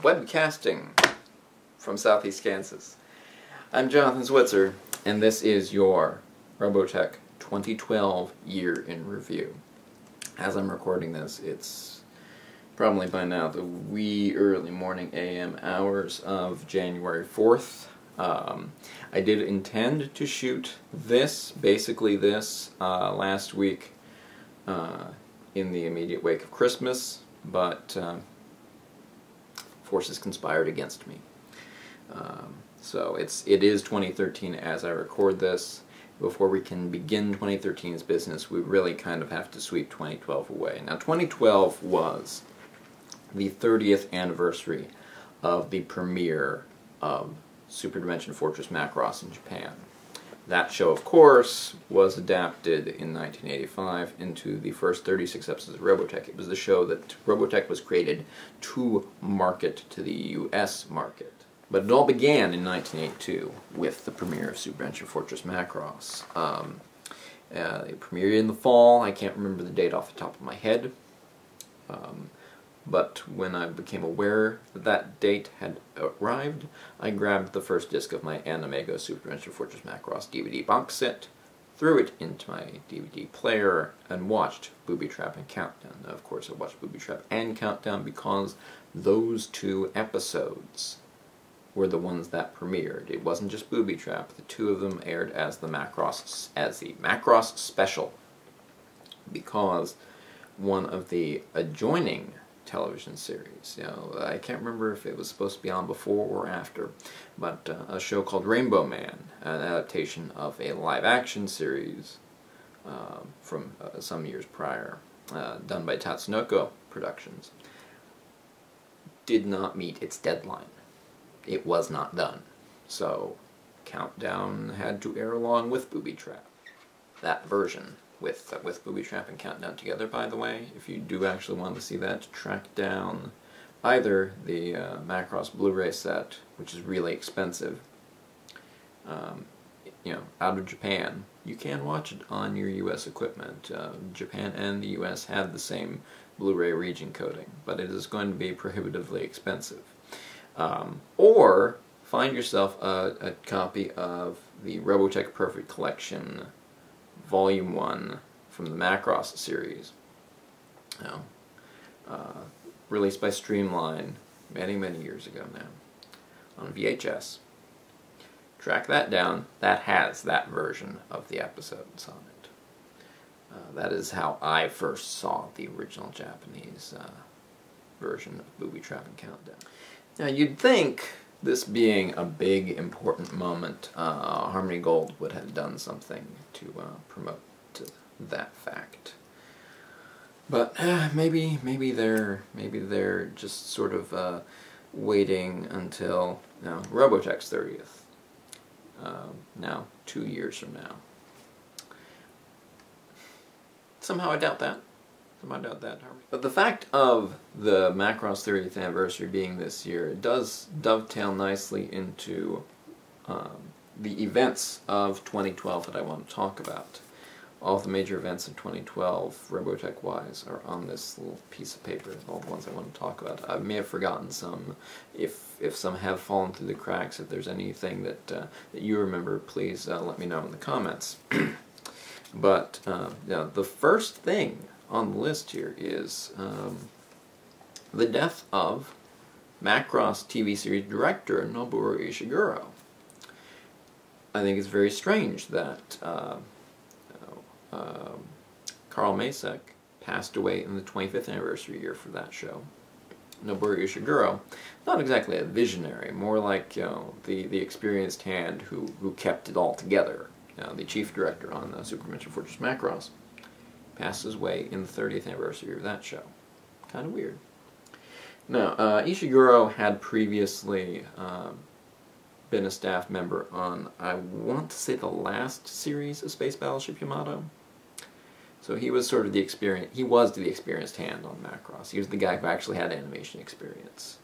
webcasting from Southeast Kansas. I'm Jonathan Switzer, and this is your Robotech 2012 Year in Review. As I'm recording this, it's probably by now the wee early morning AM hours of January 4th. I did intend to shoot this, basically this, last week in the immediate wake of Christmas, but forces conspired against me. So it is 2013 as I record this. Before we can begin 2013's business, we really kind of have to sweep 2012 away. Now, 2012 was the 30th anniversary of the premiere of Super Dimension Fortress Macross in Japan. That show, of course, was adapted in 1985 into the first 36 episodes of Robotech. It was the show that Robotech was created to market to the US market. But it all began in 1982 with the premiere of Super Dimension Fortress Macross. It premiered in the fall. I can't remember the date off the top of my head. But when I became aware that that date had arrived, I grabbed the first disc of my Animego Super Dimension Fortress Macross DVD box set, threw it into my DVD player, and watched Booby Trap and Countdown. Now, of course, I watched Booby Trap and Countdown because those two episodes were the ones that premiered. It wasn't just Booby Trap. The two of them aired as the Macross Special, because one of the adjoining television series, I can't remember if it was supposed to be on before or after, but a show called Rainbow Man, an adaptation of a live-action series from some years prior, done by Tatsunoko Productions, did not meet its deadline. It was not done. So Countdown had to air along with Booby Trap. That version with Booby Trap and Countdown together, by the way, if you do actually want to see that, track down either the Macross Blu-ray set, which is really expensive, out of Japan. You can watch it on your US equipment. Japan and the US have the same Blu-ray region coding, but it is going to be prohibitively expensive. Or find yourself a copy of the Robotech Perfect Collection Volume 1 from the Macross series, released by Streamline many, many years ago now, on VHS. Track that down. That has that version of the episodes on it. That is how I first saw the original Japanese version of Booby Trap and Countdown. Now, you'd think, this being a big, important moment, Harmony Gold would have done something to promote that fact. But maybe they're just sort of waiting until Robotech's 30th. Now 2 years from now. Somehow I doubt that. But the fact of the Macross 30th anniversary being this year, it does dovetail nicely into the events of 2012 that I want to talk about. All of the major events of 2012, Robotech-wise, are on this little piece of paper, all the ones I want to talk about. I may have forgotten some. If some have fallen through the cracks, if there's anything that you remember, please let me know in the comments. But the first thing on the list here is the death of Macross TV series director Noboru Ishiguro. I think it's very strange that Carl Macek passed away in the 25th anniversary year for that show. Noboru Ishiguro, not exactly a visionary, more like the experienced hand who kept it all together. The chief director on Super Dimension Fortress Macross passes away in the 30th anniversary of that show. Kind of weird. Now, Ishiguro had previously been a staff member on, I want to say, the last series of Space Battleship Yamato. So he was sort of the experienced hand on Macross. He was the guy who actually had animation experience.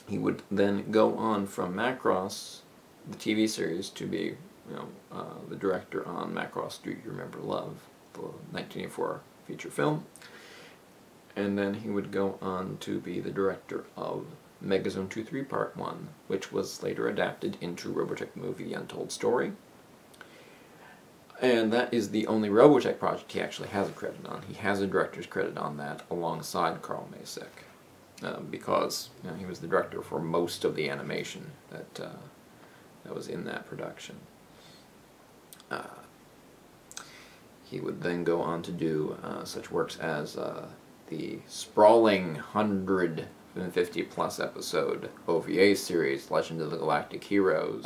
He would then go on from Macross, the TV series, to be the director on Macross Do You Remember Love, the 1984 feature film. And then he would go on to be the director of Megazone 2-3 Part 1, which was later adapted into Robotech movie Untold Story. And that is the only Robotech project he actually has a credit on. He has a director's credit on that alongside Carl Macek, because he was the director for most of the animation that was in that production. He would then go on to do such works as the sprawling 150-plus episode OVA series, Legend of the Galactic Heroes.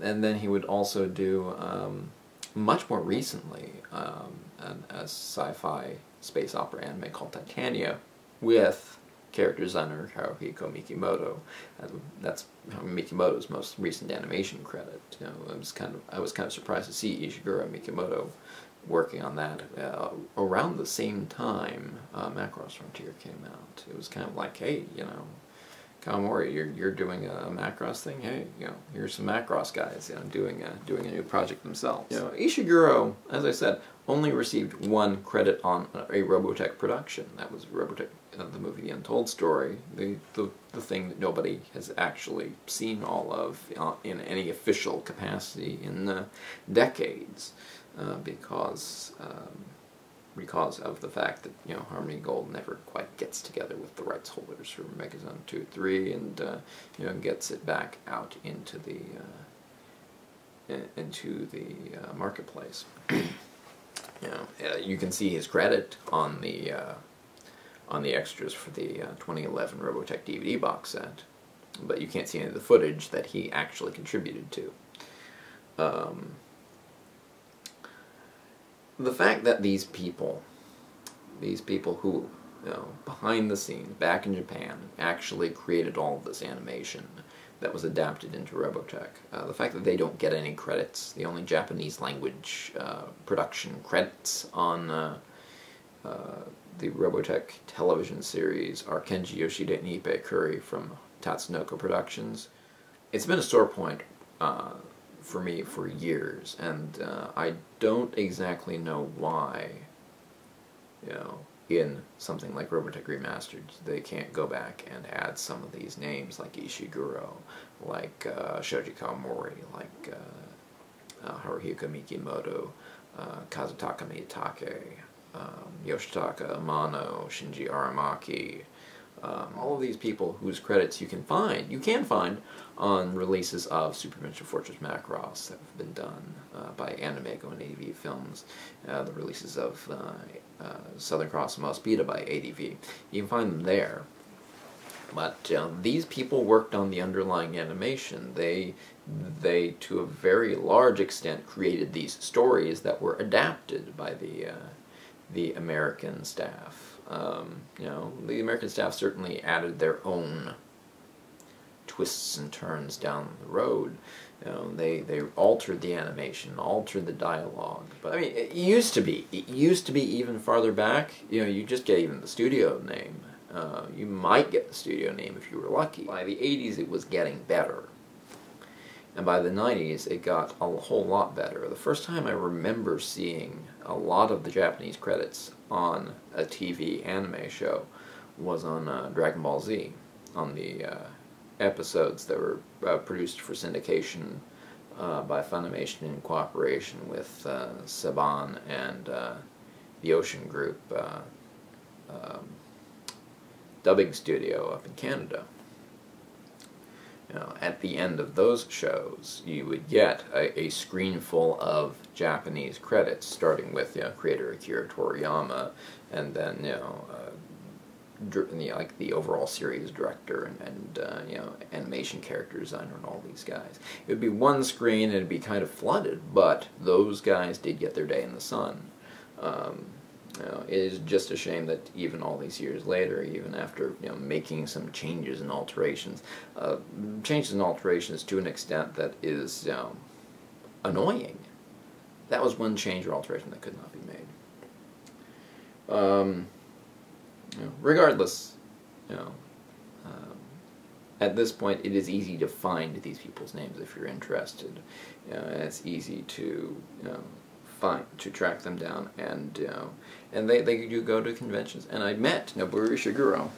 And then he would also do, much more recently, a sci-fi space opera anime called Titania with character designer Haruhiko Mikimoto. That's Mikimoto's most recent animation credit. I was kind of surprised to see Ishiguro Mikimoto working on that around the same time Macross Frontier came out. It was kind of like, hey, Kawamori, you're doing a Macross thing. Hey, here's some Macross guys, doing a new project themselves. Ishiguro, as I said, only received one credit on a Robotech production. That was Robotech, the movie The Untold Story, the thing that nobody has actually seen all of in any official capacity in decades, because of the fact that Harmony Gold never quite gets together with the rights holders for Megazone 2-3 and gets it back out into the marketplace. You can see his credit on the extras for the 2011 Robotech DVD box set, but you can't see any of the footage that he actually contributed to. The fact that these people who, behind the scenes, back in Japan, actually created all of this animation that was adapted into Robotech, the fact that they don't get any credits, the only Japanese language production credits on the Robotech television series are Kenji Yoshida and Ippei Kuri from Tatsunoko Productions. It's been a sore point for me for years, and I don't exactly know why, in something like Robotech Remastered, they can't go back and add some of these names, like Ishiguro, like Shoji Kawamori, like Haruhiko Mikimoto, Kazutaka Miyatake, Yoshitaka Amano, Shinji Aramaki, all of these people whose credits you can find on releases of Super Adventure Fortress Macross that have been done by Animego and ADV Films, the releases of Southern Cross and Mospeada by ADV. You can find them there. But these people worked on the underlying animation. They, to a very large extent, created these stories that were adapted by the American staff. The American staff certainly added their own twists and turns down the road. They altered the animation, altered the dialogue. But I mean, it used to be even farther back. You just get even the studio name. You might get the studio name if you were lucky. By the 80s, it was getting better. And by the 90s, it got a whole lot better. The first time I remember seeing a lot of the Japanese credits on a TV anime show was on Dragon Ball Z, on the episodes that were produced for syndication by Funimation in cooperation with Saban and the Ocean Group dubbing studio up in Canada. At the end of those shows, you would get a screen full of Japanese credits, starting with creator Akira Toriyama, and then like the overall series director and animation character designer and all these guys. It would be one screen and it'd be kind of flooded, but those guys did get their day in the sun. It is just a shame that even all these years later, even after making some changes and alterations to an extent that is annoying. That was one change or alteration that could not be made. Regardless, at this point, it is easy to find these people's names if you're interested. It's easy to find, to track them down, and and they do go to conventions. And I met Noburu Ishiguro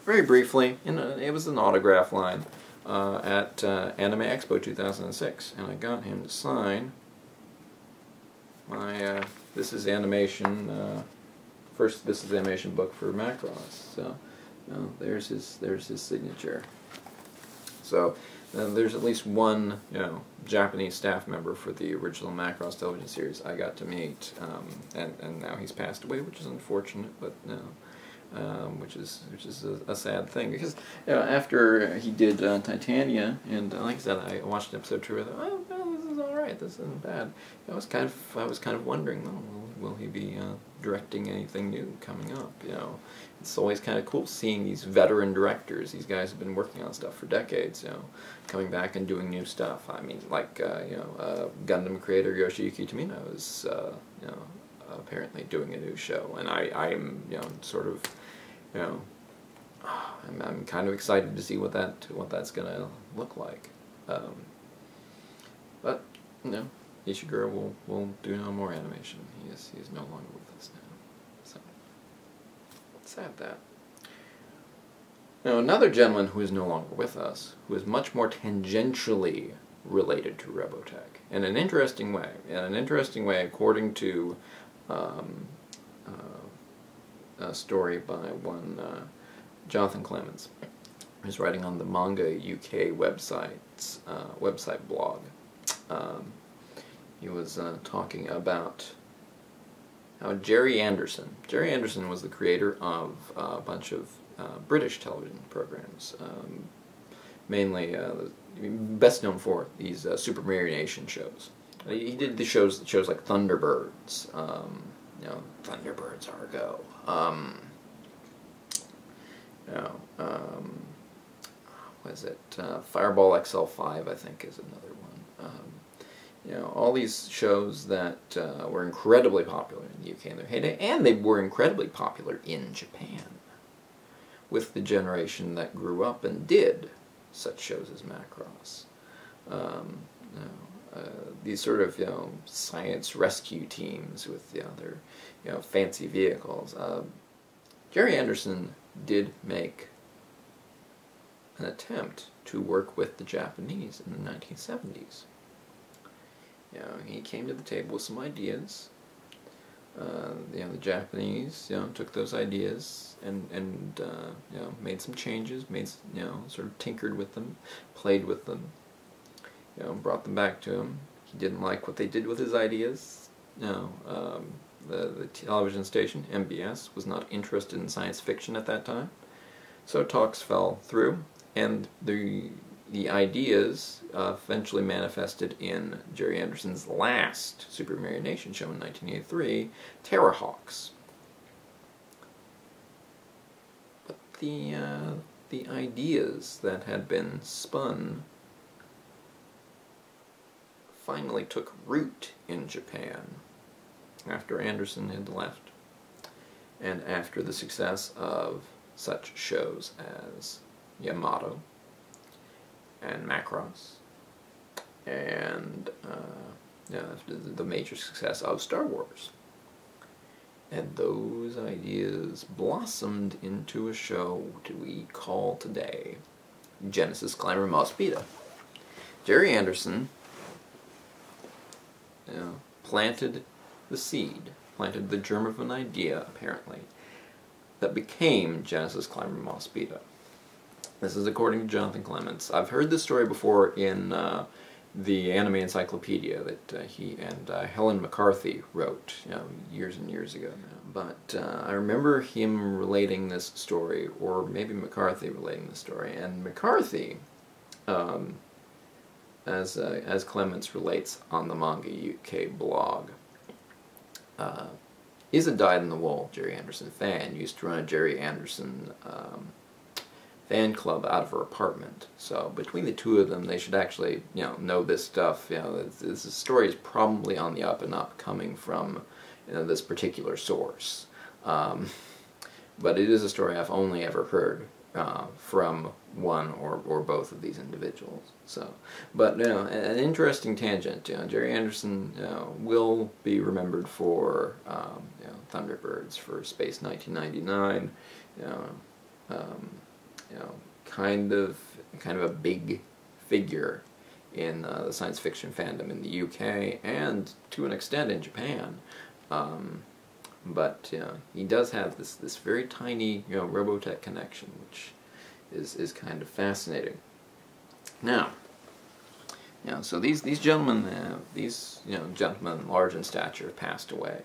very briefly. It was an autograph line at Anime Expo 2006, and I got him to sign my This is Animation first This is Animation book for Macross. So there's his signature. So there's at least one Japanese staff member for the original Macross television series I got to meet, and now he's passed away, which is unfortunate, but which is a sad thing, because after he did Titania, and like I said, I watched an episode 2 and I thought, oh, well, this is all right, this isn't bad. I was kind of wondering, will he be directing anything new coming up? It's always kind of cool seeing these veteran directors. These guys have been working on stuff for decades, coming back and doing new stuff. I mean, like Gundam creator Yoshiyuki Tomino is apparently doing a new show, and I am sort of I'm kind of excited to see what that's gonna look like. But Ishiguro will do no more animation. He is no longer with us now. So sad that. Now another gentleman who is no longer with us, who is much more tangentially related to Robotech in an interesting way. According to a story by one Jonathan Clements, who's writing on the Manga UK website blog. He was talking about how Jerry Anderson was the creator of a bunch of British television programs, mainly best known for these Super Mario Nation shows. He did the shows like Thunderbirds, Thunderbirds Argo, Fireball XL5, I think, is another one. All these shows that were incredibly popular in the UK in their heyday, and they were incredibly popular in Japan with the generation that grew up and did such shows as Macross. These sort of science rescue teams with their fancy vehicles. Jerry Anderson did make an attempt to work with the Japanese in the 1970s. He came to the table with some ideas. The Japanese took those ideas and made some changes, sort of tinkered with them, played with them, brought them back to him. He didn't like what they did with his ideas. The television station, MBS, was not interested in science fiction at that time, so talks fell through, and the ideas eventually manifested in Jerry Anderson's last Super Mario Nation show in 1983, Terrahawks. But the ideas that had been spun finally took root in Japan after Anderson had left, and after the success of such shows as Yamato and Macross, and after the major success of Star Wars. And those ideas blossomed into a show we call today Genesis Climber Mospita. Jerry Anderson planted the seed, planted the germ of an idea, apparently, that became Genesis Climber Mospita. This is according to Jonathan Clements. I've heard this story before in the Anime Encyclopedia that he and Helen McCarthy wrote years and years ago now. But I remember him relating this story, or maybe McCarthy relating the story. And McCarthy, as Clements relates on the Manga UK blog, is a dyed-in-the-wool Jerry Anderson fan. Used to run a Jerry Anderson fan club out of her apartment. So between the two of them, they should actually know this stuff. This story is probably on the up and up, coming from this particular source. But it is a story I've only ever heard from one or both of these individuals. So, but you know, an interesting tangent. You know, Jerry Anderson, you know, will be remembered for you know, Thunderbirds, for Space 1999. You know, you know, kind of a big figure in the science fiction fandom in the UK and to an extent in Japan. But you know, he does have this very tiny, you know, Robotech connection, which is kind of fascinating. Now, you know, so these gentlemen, these, you know, gentlemen large in stature, passed away.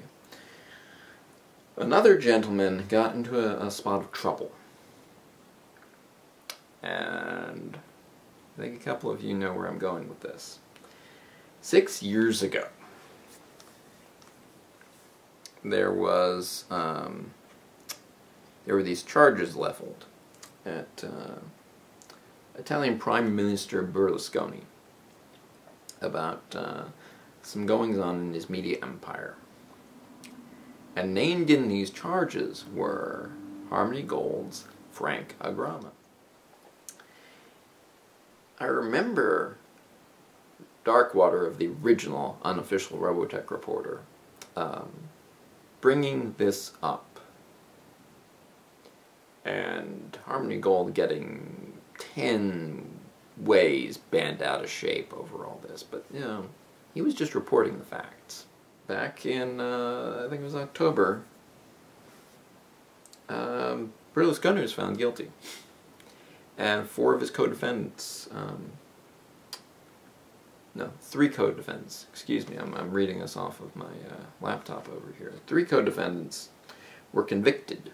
Another gentleman got into a spot of trouble, and I think a couple of you know where I'm going with this. 6 years ago, there were these charges leveled at Italian Prime Minister Berlusconi about some goings-on in his media empire. And named in these charges were Harmony Gold's Frank Agrama. I remember Darkwater, of the original unofficial Robotech reporter, bringing this up, and Harmony Gold getting 10 ways bent out of shape over all this, but you know, he was just reporting the facts. Back in, I think it was October, Berlusconi was found guilty, and 4 of his co-defendants, no, 3 co-defendants, excuse me, I'm reading this off of my laptop over here. 3 co-defendants were convicted.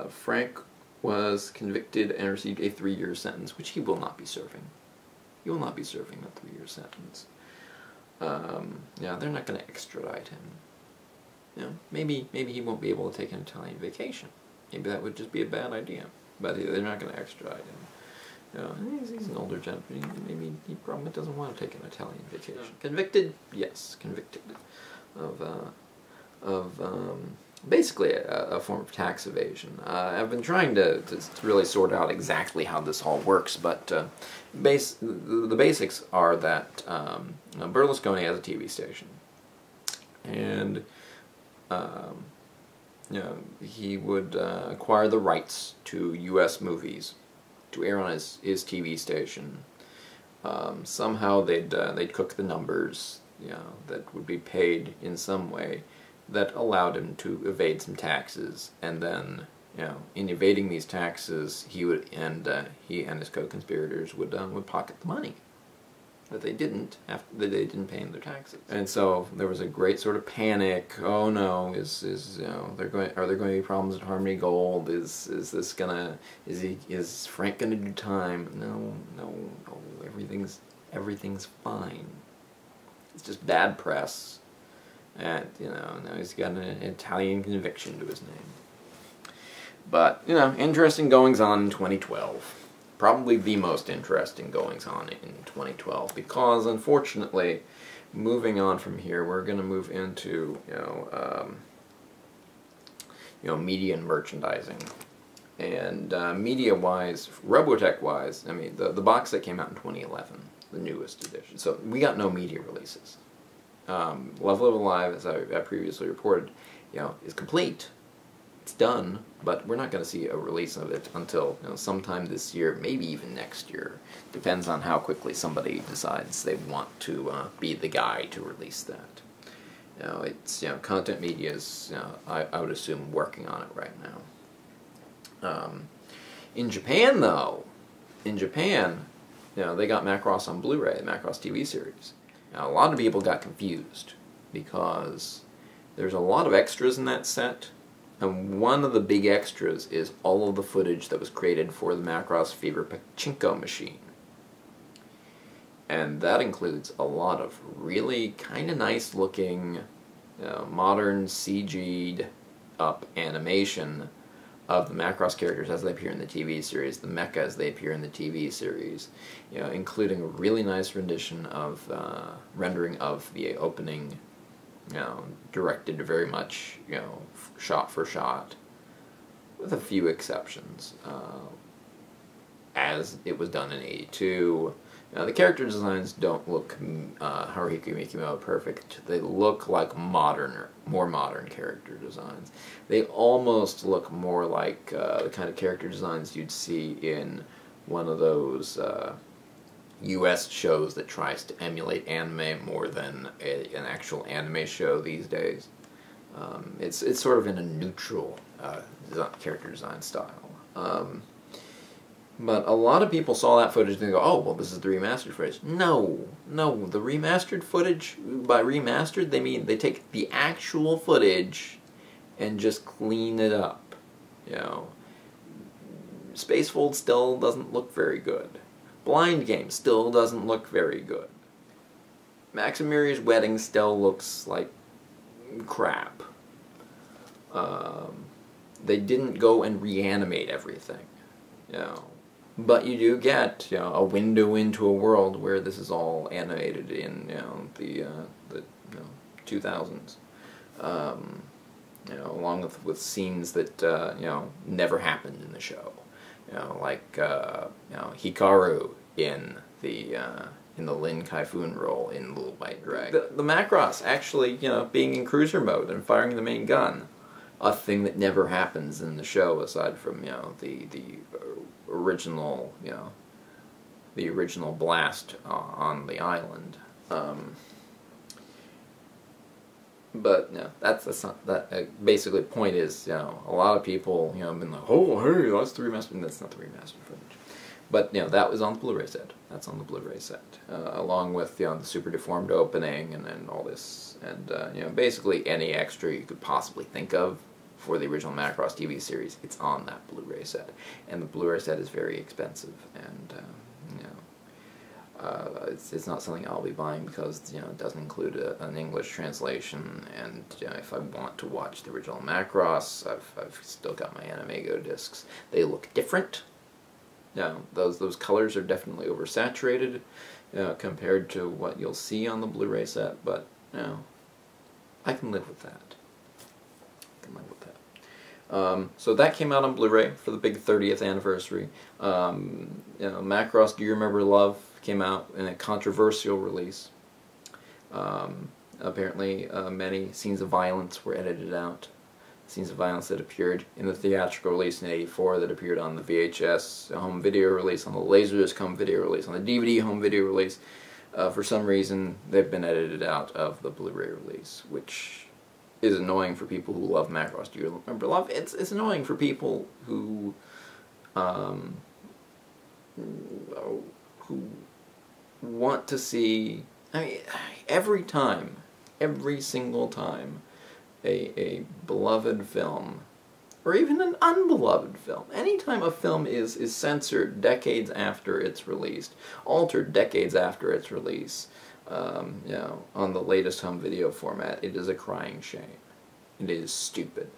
Frank was convicted and received a 3-year sentence, which he will not be serving. He will not be serving a 3-year sentence. Yeah, they're not going to extradite him. You know, maybe he won't be able to take an Italian vacation. Maybe that would just be a bad idea. But they're not going to extradite him. You know, he's an older gentleman. Maybe he probably doesn't want to take an Italian vacation. Convicted? Yes, convicted of basically a form of tax evasion. I've been trying to really sort out exactly how this all works, but the basics are that Berlusconi has a TV station, and you know, he would acquire the rights to U.S. movies to air on his TV station. Somehow they'd cook the numbers, you know, that would be paid in some way that allowed him to evade some taxes, and then, you know, in evading these taxes, he and his co-conspirators would pocket the money that they didn't pay in their taxes. And so there was a great sort of panic. Oh no, is you know, are there going to be problems at Harmony Gold? Is Frank going to do time? No, everything's fine. It's just bad press. And, you know, now he's got an Italian conviction to his name. But, you know, interesting goings-on in 2012. Probably the most interesting goings-on in 2012, because, unfortunately, moving on from here, we're going to move into, you know, media and merchandising. And media-wise, Robotech-wise, I mean, the box set came out in 2011, the newest edition. So we got no media releases. Love Live Alive, as I previously reported, you know, is complete. It's done, but we're not going to see a release of it until, you know, sometime this year, maybe even next year. Depends on how quickly somebody decides they want to be the guy to release that. You know, it's, you know, Content Media is, you know, I would assume, working on it right now. In Japan, though, you know, they got Macross on Blu-ray, the Macross TV series. Now, a lot of people got confused because there's a lot of extras in that set, and one of the big extras is all of the footage that was created for the Macross Fever Pachinko machine. And that includes a lot of really kind of nice looking, modern CG'd up animation of the Macross characters as they appear in the TV series, the mecha as they appear in the TV series, you know, including a really nice rendition of rendering of the opening, you know, directed very much, you know, shot for shot, with a few exceptions. as it was done in '82. Now, the character designs don't look Haruhi Mikimoto perfect. They look like more modern character designs. They almost look more like the kind of character designs you'd see in one of those US shows that tries to emulate anime more than an actual anime show these days. It's sort of in a neutral character design style. But a lot of people saw that footage and they go, oh, well, this is the remastered footage. No, the remastered footage, by remastered, they mean they take the actual footage and just clean it up. You know, Spacefold still doesn't look very good. Blind Game still doesn't look very good. Maximilia's Wedding still looks like crap. They didn't go and reanimate everything, you know. But you do get, you know, a window into a world where this is all animated in, you know, the 2000s. You know, along with scenes that you know, never happened in the show. You know, like you know, Hikaru in the Lin Kai-Fun role in Little White Dragon. The Macross actually, you know, being in cruiser mode and firing the main gun, a thing that never happens in the show aside from, you know, the original, you know, the original blast on the island. But no, that's not that. Basically, point is, you know, a lot of people, you know, have been like, oh, hey, that's the remastered. And that's not the remastered footage. But you know, that was on the Blu-ray set. That's on the Blu-ray set, along with, you know, the super deformed opening and all this, and you know, basically any extra you could possibly think of for the original Macross TV series, it's on that Blu-ray set. And the Blu-ray set is very expensive, and you know, it's not something I'll be buying because, you know, it doesn't include an English translation, and you know, if I want to watch the original Macross, I've still got my Animego discs. They look different. You know, those colors are definitely oversaturated, you know, compared to what you'll see on the Blu-ray set, but you know, I can live with that. So that came out on Blu-ray for the big 30th anniversary. You know, Macross Do You Remember Love came out in a controversial release. Apparently, many scenes of violence were edited out. Scenes of violence that appeared in the theatrical release in '84, that appeared on the VHS home video release, on the Laserdisc home video release, on the DVD home video release. For some reason, they've been edited out of the Blu-ray release, which is annoying for people who love Macross Do You Remember Love. It's annoying for people who want to see. I mean, every single time a beloved film, or even an unbeloved film, anytime a film is censored decades after it's released, altered decades after its release, you know, on the latest home video format, it is a crying shame. It is stupid.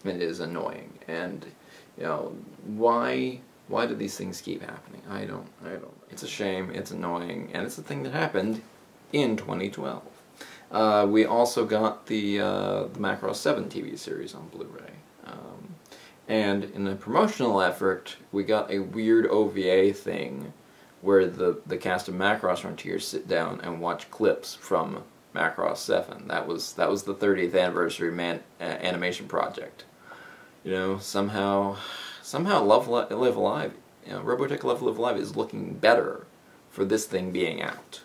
It is annoying. And, you know, why do these things keep happening? I don't. It's a shame, it's annoying, and it's a thing that happened in 2012. We also got the Macross 7 TV series on Blu-ray. And in a promotional effort, we got a weird OVA thing where the cast of Macross Frontiers sit down and watch clips from Macross 7. That was the 30th anniversary animation project. You know, somehow Live Alive, you know, Robotech Live Alive is looking better for this thing being out.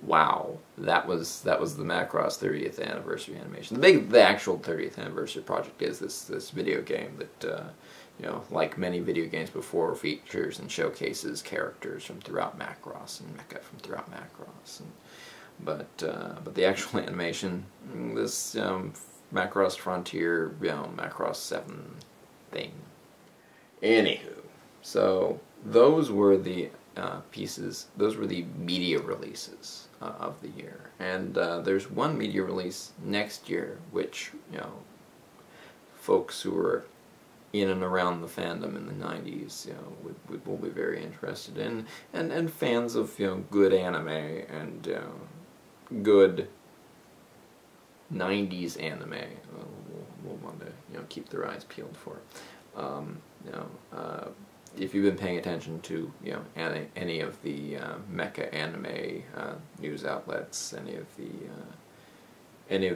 Wow, that was the Macross 30th anniversary animation. The actual 30th anniversary project is this video game that you know, like many video games before, features and showcases characters from throughout Macross and mecha from throughout Macross. But the actual animation, this Macross Frontier, you know, Macross 7 thing. Anywho, so those were the pieces. Those were the media releases of the year, and there's one media release next year, which, you know, folks who are in and around the fandom in the 90s, you know, will be very interested in, and fans of, you know, good anime and good 90s anime will want to, you know, keep their eyes peeled for. you know, if you've been paying attention to, you know, any of the mecha anime news outlets, any of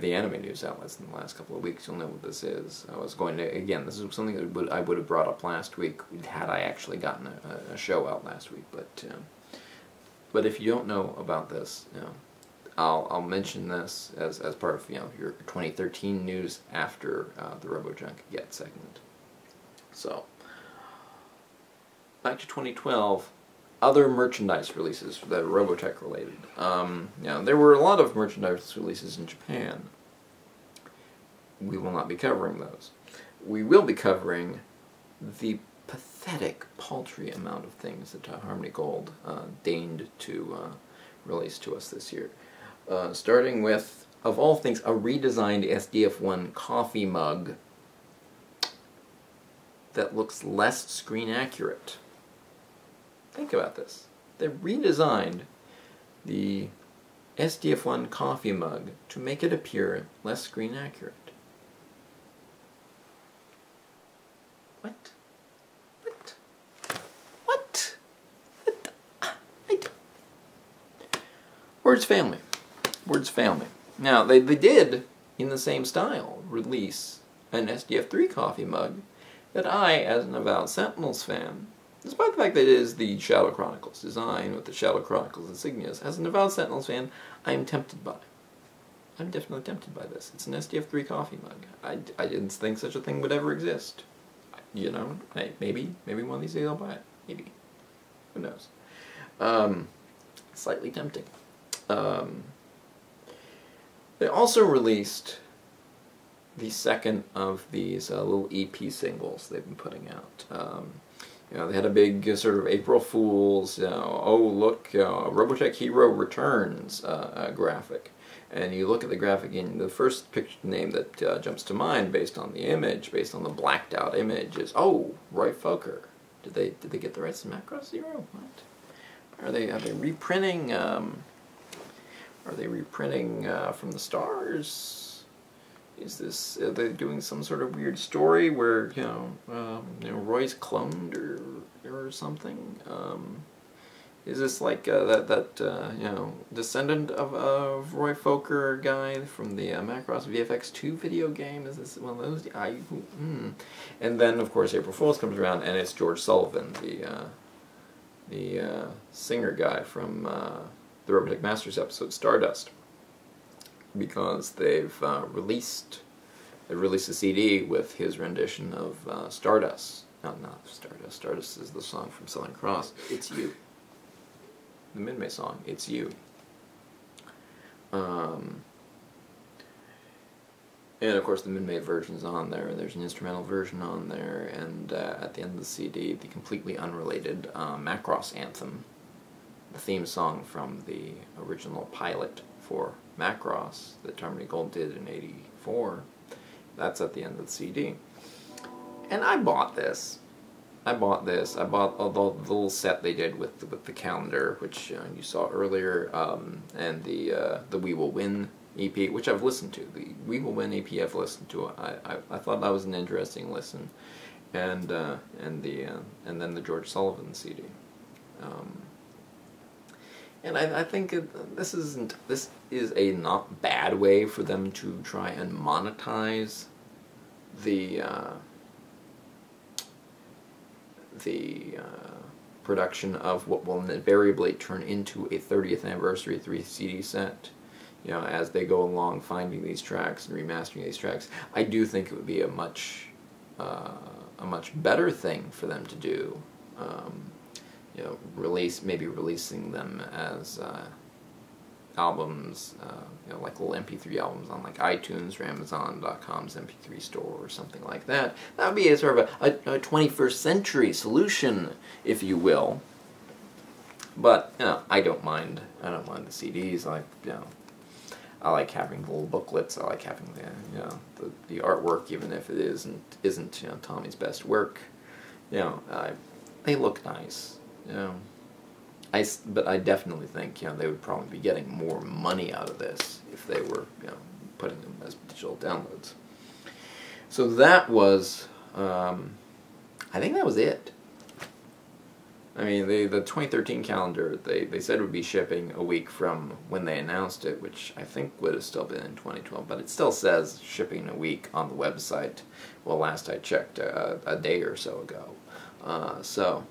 the anime news outlets in the last couple of weeks, you'll know what this is. I was going to, again, this is something that I would have brought up last week had I actually gotten a show out last week. But if you don't know about this, you know, I'll mention this as part of, you know, your 2013 news after the Robojunk Get segment. So, back to 2012. Other merchandise releases that are Robotech related. You know, there were a lot of merchandise releases in Japan. We will not be covering those. We will be covering the pathetic, paltry amount of things that Harmony Gold deigned to release to us this year. Starting with, of all things, a redesigned SDF-1 coffee mug that looks less screen accurate. Think about this. They redesigned the SDF-1 coffee mug to make it appear less screen accurate. What? What? What? Words family. Words family. Now, they did, in the same style, release an SDF-3 coffee mug that I, as an avowed Sentinels fan, despite the fact that it is the Shadow Chronicles design with the Shadow Chronicles insignias, as an avowed Sentinels fan, I am tempted by. I'm definitely tempted by this. It's an SDF-3 coffee mug. I didn't think such a thing would ever exist. You know, maybe one of these days I'll buy it. Maybe. Who knows? Slightly tempting. They also released the second of these little EP singles they've been putting out. You know, they had a big sort of April Fool's, you know, oh look, Robotech Hero Returns graphic. And you look at the graphic and the first picture name that jumps to mind based on the image, based on the blacked out image is, oh, Roy Fokker. Did they get the rights to Macross Zero? What? Are they reprinting from the stars? Is this, are they doing some sort of weird story where, you know, Roy's cloned or something? Is this like that you know, descendant of Roy Fokker guy from the Macross VFX2 video game? Is this one of those? And then, of course, April Fool's comes around, and it's George Sullivan, the singer guy from the Robotech Masters episode Stardust, because they've released a CD with his rendition of Stardust. Not Stardust. Stardust is the song from Southern Cross. It's You. The Minmay song, It's You. And of course the Minmay version's on there, there's an instrumental version on there, and at the end of the CD, the completely unrelated Macross anthem, the theme song from the original pilot for Macross that Harmony Gold did in '84, that's at the end of the CD. And I bought this. I bought the little set they did with the calendar, which you saw earlier, and the We Will Win EP, which I've listened to. The We Will Win EP I've listened to. I thought that was an interesting listen, and then the George Sullivan CD. And I think this is a not bad way for them to try and monetize the production of what will invariably turn into a 30th anniversary 3 CD set. You know, as they go along finding these tracks and remastering these tracks, I do think it would be a much better thing for them to do. You know, maybe releasing them as albums, you know, like little MP3 albums on like iTunes or Amazon.com's MP3 store or something like that. That would be a sort of a 21st century solution, if you will. But you know, I don't mind the CDs. I like having the little booklets. I like having the artwork, even if it isn't you know, Tommy's best work. You know, they look nice. You know, but I definitely think, you know, they would probably be getting more money out of this if they were, you know, putting them as digital downloads. So that was I think that was it. I mean, the 2013 calendar, they said would be shipping a week from when they announced it, which I think would have still been in 2012, but it still says shipping a week on the website. Well, last I checked, a day or so ago. So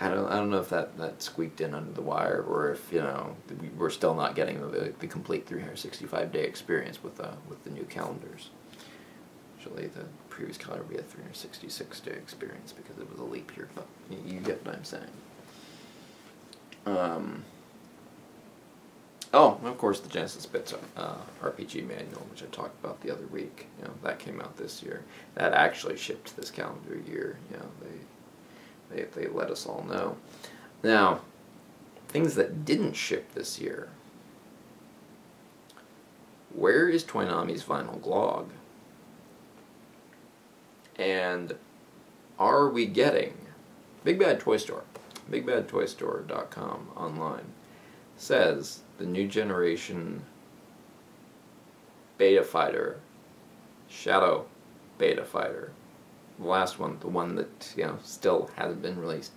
I don't know if that squeaked in under the wire, or if, you know, we're still not getting the complete 365-day experience with the new calendars. Actually, the previous calendar would be a 366-day experience because it was a leap year, but you get what I'm saying. Oh, and of course, the Genesis Bits RPG manual, which I talked about the other week. You know, that came out this year. That actually shipped this calendar year. You know, they let us all know. Now, things that didn't ship this year. Where is Toynami's Vinyl Glog? And are we getting Big Bad Toy Store, BigBadToyStore.com online, says the new generation Beta Fighter, Shadow Beta Fighter, the last one, the one that, you know, still hasn't been released,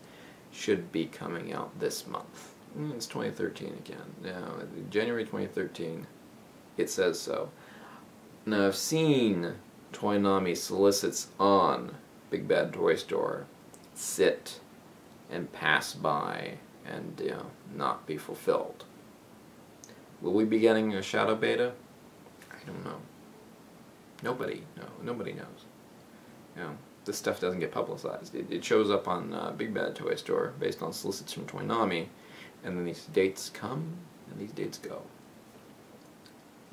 should be coming out this month. It's 2013 again. Now, January 2013, it says so. Now, I've seen Toynami solicits on Big Bad Toy Store sit and pass by and, you know, not be fulfilled. Will we be getting a Shadow Beta? I don't know. Nobody knows. You know, this stuff doesn't get publicized. It shows up on Big Bad Toy Store based on solicits from Toynami, and then these dates come and these dates go.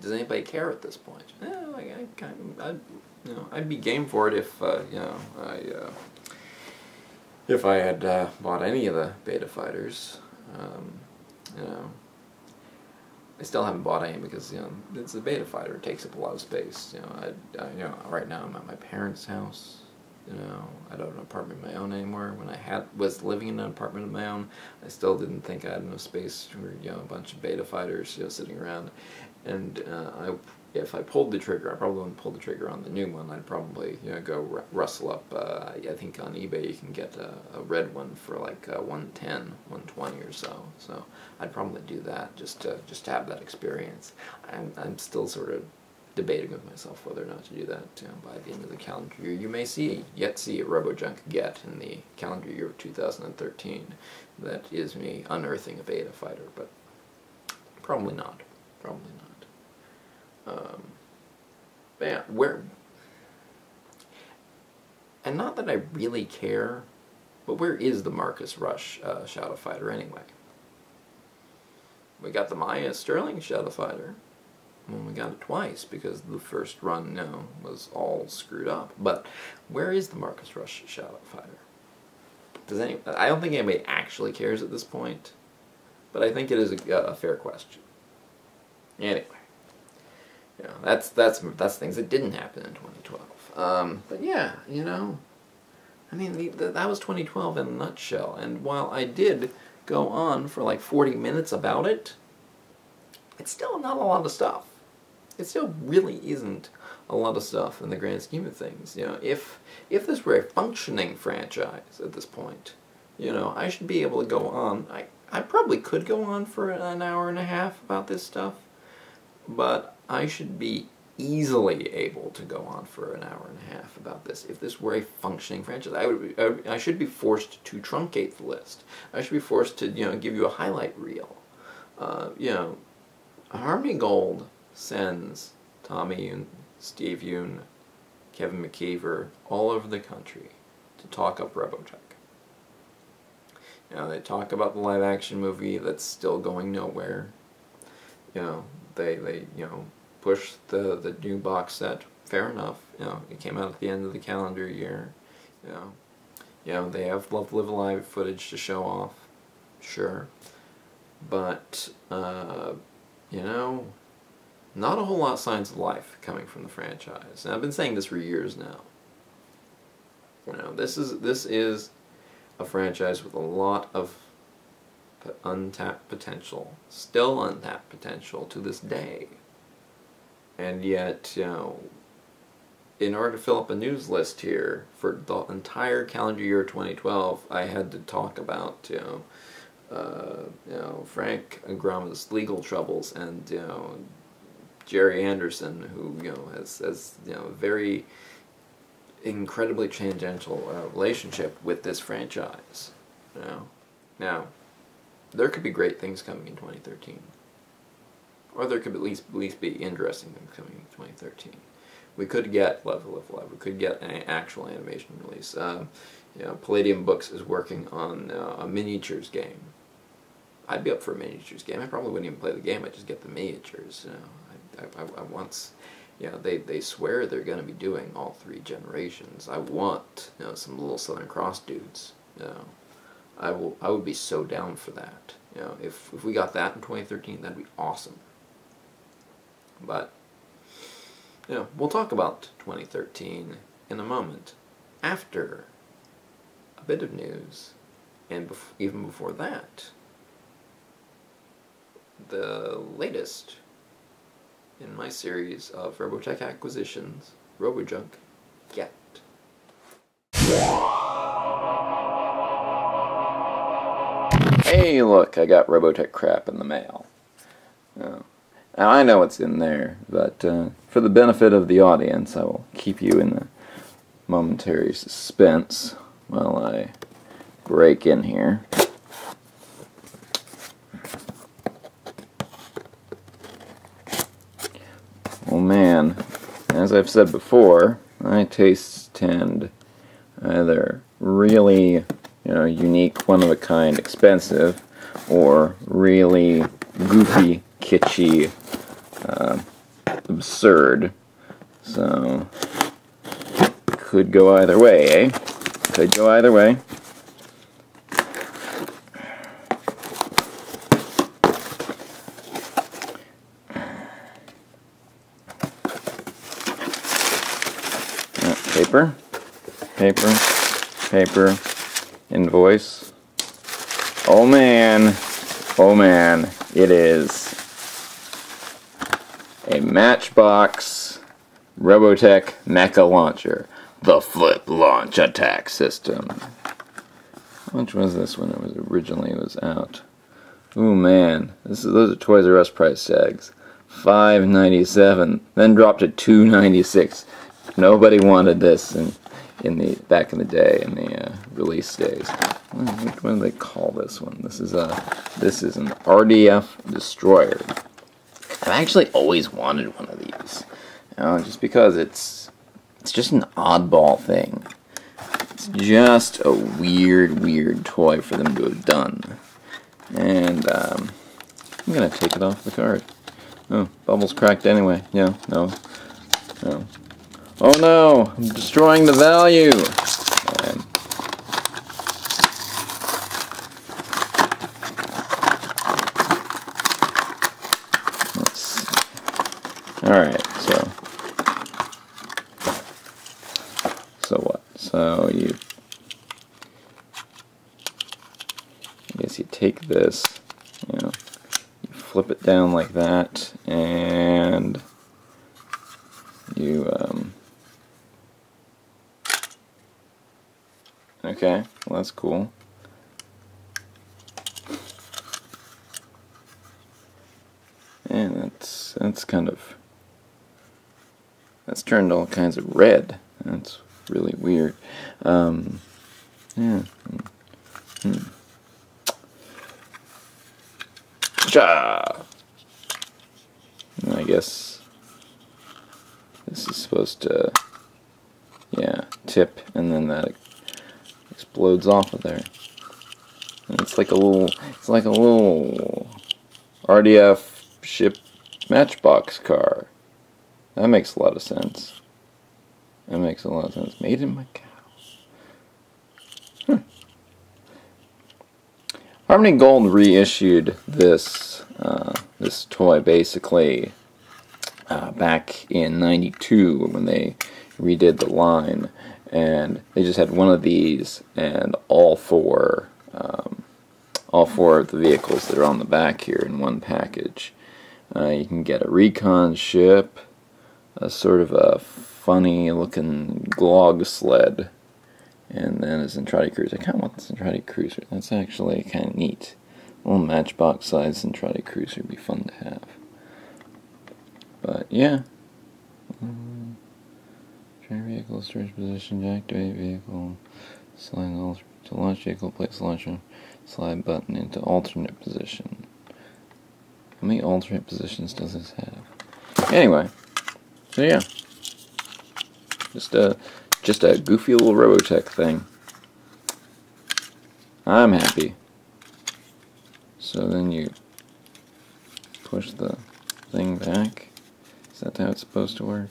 Does anybody care at this point? I'd be game for it if if I had bought any of the Beta Fighters. You know, I still haven't bought any because, you know, it's a Beta Fighter. It takes up a lot of space. You know, right now I'm at my parents' house. You know, I don't have an apartment of my own anymore. When I was living in an apartment of my own, I still didn't think I had enough space for, you know, a bunch of Beta Fighters, you know, sitting around. And if I pulled the trigger, I probably wouldn't pull the trigger on the new one. I'd probably, you know, go rustle up. I think on eBay you can get a red one for like 110, 120 or so. So I'd probably do that just to have that experience. I'm still sort of debating with myself whether or not to do that, you know, by the end of the calendar year. You may yet see a Robojunk get in the calendar year of 2013. That is me unearthing a Beta Fighter, but probably not. Probably not. But yeah, and not that I really care, but where is the Marcus Rush Shadow Fighter anyway? We got the Maya Sterling Shadow Fighter. Well, we got it twice because the first run, you know, was all screwed up. But where is the Marcus Rush Shadow Fighter? I don't think anybody actually cares at this point, but I think it is a fair question. Anyway, you know, that's things that didn't happen in 2012. But yeah, you know, I mean, that was 2012 in a nutshell. And while I did go on for like 40 minutes about it, it's still not a lot of stuff. It still really isn't a lot of stuff in the grand scheme of things. You know, if this were a functioning franchise at this point, you know, I should be able to go on. I probably could go on for an hour and a half about this stuff, but I should be easily able to go on for an hour and a half about this if this were a functioning franchise. I should be forced to truncate the list. I should be forced to, you know, give you a highlight reel. You know, Harmony Gold sends Tommy Yoon, Steve Yoon, Kevin McKeever all over the country to talk up Robotech. You know, they talk about the live-action movie that's still going nowhere. You know, they you know, push the new box set. Fair enough. You know, it came out at the end of the calendar year. You know, they have Love Live Alive footage to show off. Sure, but you know, not a whole lot of signs of life coming from the franchise. And I've been saying this for years now. You know, this is a franchise with a lot of untapped potential, still untapped potential to this day. And yet, you know, in order to fill up a news list here for the entire calendar year 2012, I had to talk about Frank Agrama's legal troubles, and Jerry Anderson, who has a very incredibly tangential relationship with this franchise. Now, there could be great things coming in 2013, or there could at least be interesting things coming in 2013. We could get Level of Love. We could get an actual animation release. Palladium Books is working on a miniatures game. I'd be up for a miniatures game. I probably wouldn't even play the game. I'd just get the miniatures. I want. They swear they're going to be doing all 3 generations. I want some little Southern Cross dudes. I would be so down for that. If we got that in 2013, that'd be awesome. But we'll talk about 2013 in a moment, after a bit of news, and even before that, the latest in my series of Robotech acquisitions, RoboJunk Get. Hey, look, I got Robotech crap in the mail. Now, I know what's in there, but for the benefit of the audience, I will keep you in the momentary suspense while I break in here. Oh man, as I've said before, my tastes tend either really unique, one-of-a-kind, expensive, or really goofy, kitschy, absurd. So, could go either way, eh? Could go either way. Paper, paper, paper, invoice. Oh man, it is a Matchbox Robotech Mecha Launcher, the Flip Launch Attack System. How much was this when it was originally out? Ooh man, those are Toys R Us price tags. $5.97, then dropped to $2.96. Nobody wanted this back in the day, in the release days. What do they call this one? This is an RDF Destroyer. I've actually always wanted one of these, just because it's just an oddball thing. It's just a weird toy for them to have done, and I'm gonna take it off the card. Oh, bubbles cracked anyway. Yeah, no. Oh no, I'm destroying the value. Let's see. Alright, so what? So I guess you take this, you flip it down like that, and you, okay, well that's cool. And that's turned all kinds of red. That's really weird. Yeah. And I guess this is supposed to, tip, and then that explodes off of there. And it's like a little RDF ship Matchbox car. That makes a lot of sense. Made in Macau. Harmony Gold reissued this toy basically back in '92 when they redid the line, and they just had one of these and all four of the vehicles that are on the back here in one package. You can get a recon ship, a sort of a funny looking glog sled. And then a Zentradi Cruiser. I kind of want the Zentradi Cruiser. That's actually kind of neat. A little matchbox size Zentradi Cruiser would be fun to have. But yeah. Train vehicle, storage position, deactivate vehicle, slide to launch vehicle, place launcher, slide button into alternate position. How many alternate positions does this have? Anyway, so yeah. Just a goofy little Robotech thing. I'm happy. So then you push the thing back. Is that how it's supposed to work?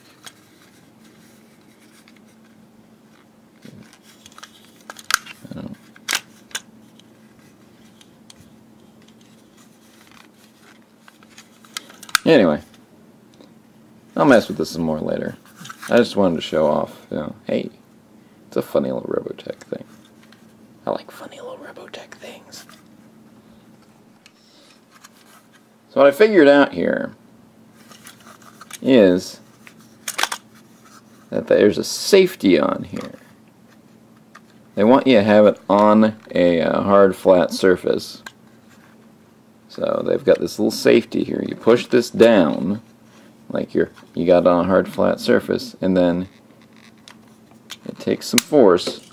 I don't know. Anyway, I'll mess with this some more later. I just wanted to show off, hey, it's a funny little Robotech thing. I like funny little Robotech things. So what I figured out here is that there's a safety on here. They want you to have it on a hard flat surface. So they've got this little safety here. You push this down like you got it on a hard flat surface, and then it takes some force,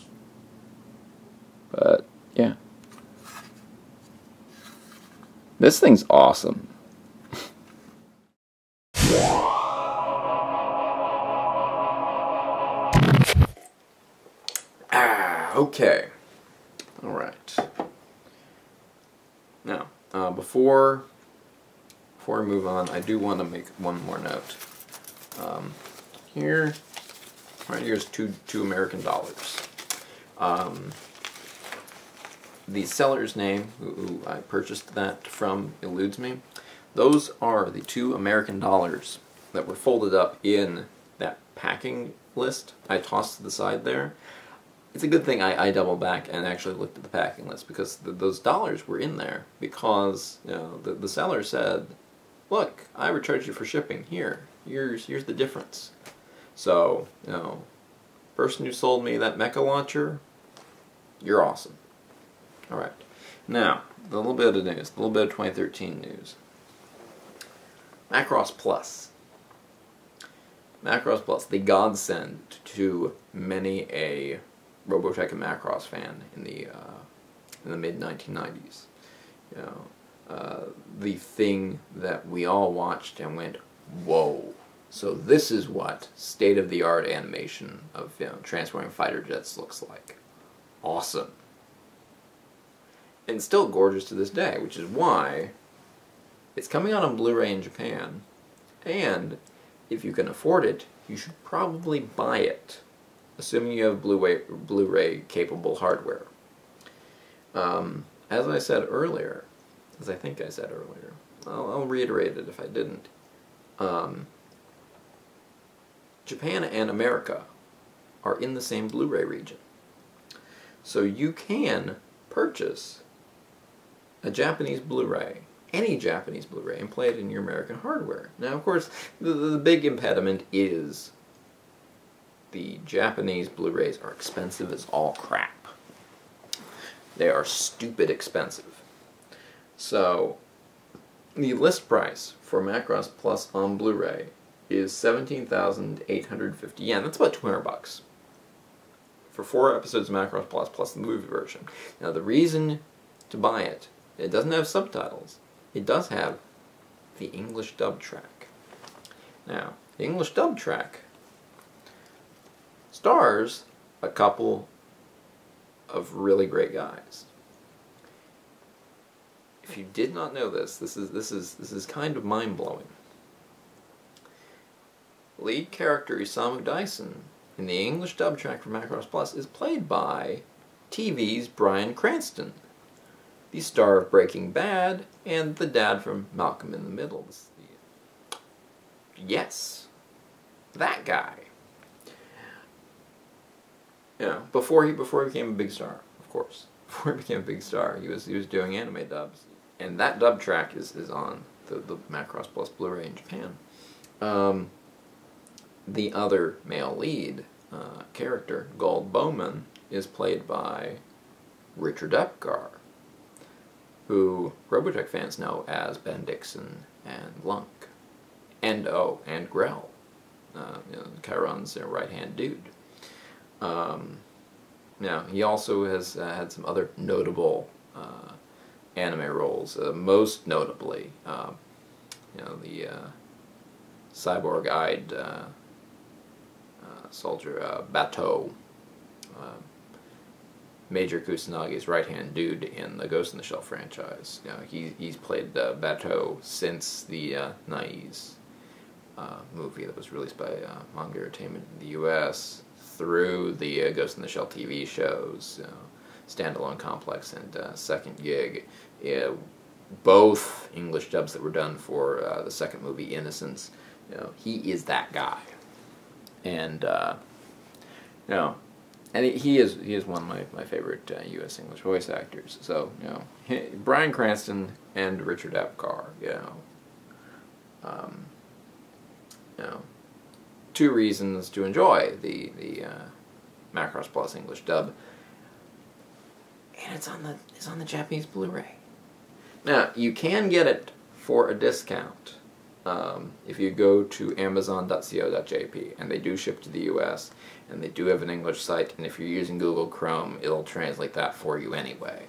but yeah, this thing's awesome. Okay, all right. Now, before I move on, I do want to make one more note. Here, right here's two American dollars. The seller's name, who I purchased that from, eludes me. Those are the 2 American dollars that were folded up in that packing list I tossed to the side there. It's a good thing I doubled back and actually looked at the packing list, because those dollars were in there because the seller said, look, I overcharged you for shipping. Here's the difference. So, person who sold me that mecha launcher, you're awesome. Alright. Now, a little bit of news, a little bit of 2013 news. Macross Plus. Macross Plus, the godsend to many a Robotech and Macross fan in the mid-1990s. The thing that we all watched and went, whoa. So this is what state-of-the-art animation of transforming fighter jets looks like. Awesome. And still gorgeous to this day, which is why it's coming out on Blu-ray in Japan, and if you can afford it, you should probably buy it, assuming you have Blu-ray capable hardware. As I said earlier, as I think I said earlier, I'll reiterate it if I didn't. Japan and America are in the same Blu-ray region. So you can purchase a Japanese Blu-ray, any Japanese Blu-ray, and play it in your American hardware. Now, of course, the big impediment is the Japanese Blu-rays are expensive as all crap. They are stupid expensive. So, the list price for Macross Plus on Blu-ray is 17,850 yen. That's about 200 bucks. For 4 episodes of Macross Plus, plus the movie version. Now, the reason to buy it, it doesn't have subtitles. It does have the English dub track. Now, the English dub track stars a couple of really great guys. If you did not know this, this is kind of mind-blowing. Lead character Isamu Dyson in the English dub track for Macross Plus is played by TV's Bryan Cranston, the star of Breaking Bad and the dad from Malcolm in the Middle. Yes, that guy. Before he became a big star, of course. Before he became a big star, he was doing anime dubs, and that dub track is on the Macross Plus Blu-ray in Japan. the other male lead character, Gold Bowman, is played by Richard Epcar, who Robotech fans know as Ben Dixon and Lunk, and Grell, Chiron's right-hand dude. Now, he also has had some other notable anime roles, most notably, the cyborg-eyed soldier Bateau, Major Kusanagi's right-hand dude in the Ghost in the Shell franchise. He's played Bateau since the Naiz movie that was released by Manga Entertainment in the U.S., through the Ghost in the Shell TV shows, Standalone Complex and Second Gig, both English dubs that were done for the second movie, Innocence. He is that guy, and and he is one of my favorite U.S. English voice actors. So Bryan Cranston and Richard Epcar, two reasons to enjoy the Macross Plus English dub, and it's on the Japanese Blu-ray. Now you can get it for a discount if you go to Amazon.co.jp, and they do ship to the U.S. and they do have an English site, and if you're using Google Chrome, it'll translate that for you anyway.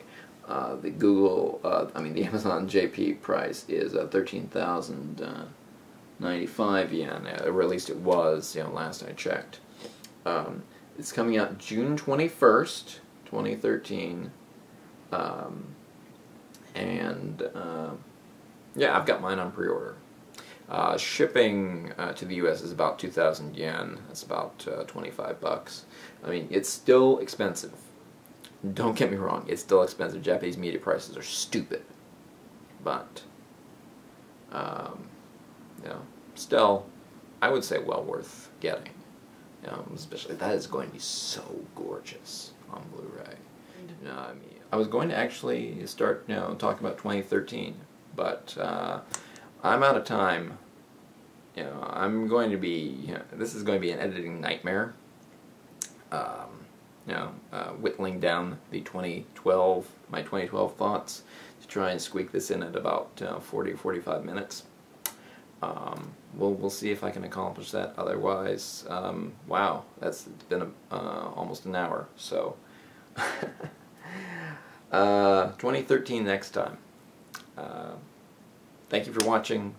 The Amazon JP price is 13,095 yen, or at least it was, last I checked. It's coming out June 21st, 2013, yeah, I've got mine on pre-order. Shipping to the U.S. is about 2,000 yen. That's about $25. I mean, it's still expensive. Don't get me wrong, it's still expensive. Japanese media prices are stupid, but still, I would say well worth getting. Especially that is going to be so gorgeous on Blu-ray. I was going to actually start talking about 2013, but I'm out of time. I'm going to be, this is going to be an editing nightmare. Whittling down the my 2012 thoughts to try and squeak this in at about 40 or 45 minutes. We'll see if I can accomplish that. Otherwise, wow, it's been almost an hour. So 2013 next time. Thank you for watching.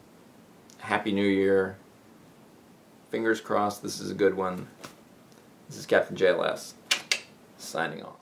Happy New Year. Fingers crossed this is a good one. This is Captain JLS, signing off.